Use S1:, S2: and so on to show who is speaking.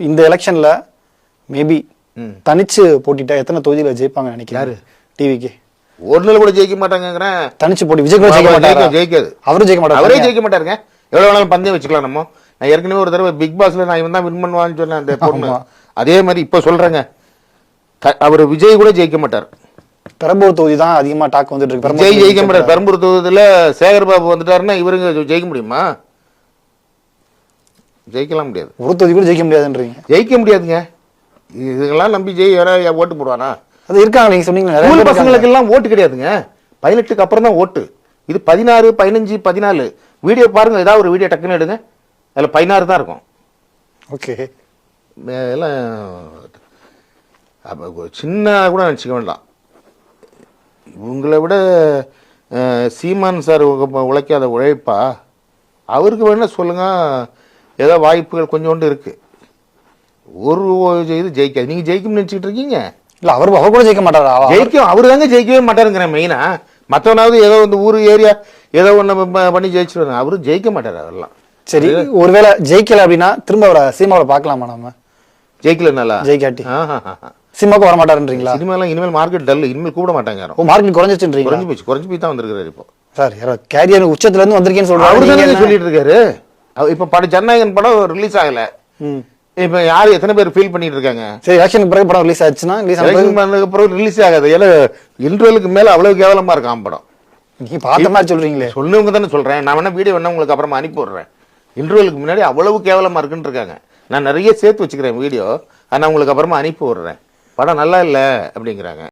S1: இந்த எலெக்ஷன்ல மேபி தனிச்சு போட்டிட்டா எத்தனை தொகுதியில ஜெயிப்பாங்க நினைக்கிறாரு டிவிக்கு?
S2: ஒரு நாள் கூட ஜெயிக்க மாட்டாங்கிறேன்.
S1: தனிச்சு போட்டி விஜய் கூட ஜெயிக்க மாட்டாரு.
S2: ஜெயிக்காது,
S1: அவரும் ஜெயிக்க மாட்டாரு.
S2: அவரே ஜெயிக்க மாட்டாருங்க. எவ்வளவு வேணாலும் பந்தயம் வச்சுக்கலாம். நம்ம நான் ஏற்கனவே ஒரு தடவை பிக் பாஸ்ல நான் இவன் தான் வின் பண்ணுவான்னு சொன்னேன் அந்த பொண்ணு. அதே மாதிரி இப்ப சொல்றேங்க, அவர் விஜய் கூட ஜெயிக்க மாட்டார்.
S1: பெரம்பூர் தொகுதி தான் அதிகமா டாக் வந்துட்டு இருக்கு.
S2: விஜய் ஜெயிக்க மாட்டார். பெரம்பூர் தொகுதியில சேகர் பாபு வந்துட்டாருன்னா இவருங்க ஜெயிக்க முடியுமா? ஜெயிக்கலாம் முடியாது.
S1: ஒரு தொகுதி கூட ஜெயிக்க முடியாதுன்றீங்க?
S2: ஜெயிக்க முடியாதுங்க. இதுங்கெல்லாம் நம்பி ஓட்டு போடுவானா?
S1: அது இருக்காங்க. நீங்க சொன்னீங்க
S2: ஸ்கூல் பசங்களுக்கு எல்லாம் ஓட்டு கிடையாதுங்க. 18க்கு அப்புறம் தான் ஓட்டு. இது 16, 15, 14 வீடியோ பாருங்க. ஏதாவது ஒரு வீடியோ டக்குன்னு எடுங்க, அதுல 16 தான் இருக்கும்.
S1: ஓகே,
S2: எல்லாம் சின்ன கூட நினச்சிக்க வேண்டாம். இவங்களை விட சீமான் சார் உழைக்காத உழைப்பா? அவருக்கு வேணா சொல்லுங்க, ஏதோ வாய்ப்புகள் கொஞ்சோண்டு இருக்கு. ஒரு இது ஜெயிக்காது. நீங்க ஜெயிக்கும்னு நினைச்சிட்டு இருக்கீங்க.
S1: இல்ல அவர் கூட ஜெயிக்க மாட்டாரா?
S2: ஜெயிக்கும். அவரு தாங்க ஜெயிக்கவே மாட்டாருங்கிறேன் மெயினா. மற்றவனாவது ஏதோ இந்த ஊர் ஏரியா ஏதோ ஒண்ணு பண்ணி ஜெயிச்சிருவாங்க. அவரு ஜெயிக்க மாட்டாரு. அதெல்லாம்
S1: சரி. ஒருவேளை ஜெயிக்கல அப்படின்னா திரும்ப அவரை சினிமாவில பாக்கலாமா? நம்ம
S2: ஜெயிக்கலனால
S1: ஜெயிக்காட்டி சினிமாவுக்கு வர மாட்டாருன்றீங்களா?
S2: சினிமாலாம் இனிமேல் மார்க்கெட் டல். இனிமேல் கூப்பிட மாட்டாங்க யாரும்.
S1: மார்க்கெட் குறைஞ்சிச்சுன்றீங்க?
S2: குறைஞ்சு போய் தான் வந்திருக்காரு இப்போ.
S1: சார் கேரியர் உச்சத்துல இருந்து வந்திருக்கேன்னு சொல்றாரு.
S2: அவரு தானே சொல்லிட்டு இருக்காரு. இப்ப ஜனநாயகன் படம் ரிலீஸ் ஆகல. இப்ப யாரு எத்தனை பேர் ஃபீல் பண்ணிட்டு இருக்காங்க?
S1: சரி, எலெக்ஷனுக்கு பிறகு படம் ரிலீஸ் ஆச்சுன்னா
S2: ரிலீஸ் ஆகாது. ஏன்னா இன்டர்வலுக்கு மேல அவ்வளவு கேவலமா இருக்கான் படம்.
S1: நீங்க பார்த்த மாதிரி சொல்றீங்களே.
S2: சொன்னவங்க தானே சொல்றேன். நான் வேணா வீடியோ வேணா உங்களுக்கு அப்புறமா அனுப்பி விடுறேன். இன்டர்வலுக்கு முன்னாடி அவ்வளவு கேவலமா இருக்குன்னு இருக்காங்க. நான் நிறைய சேர்த்து வச்சுக்கிறேன் வீடியோ. நான் உங்களுக்கு அப்புறமா அனுப்பி விடுறேன். படம் நல்லா இல்லை அப்படிங்கிறாங்க.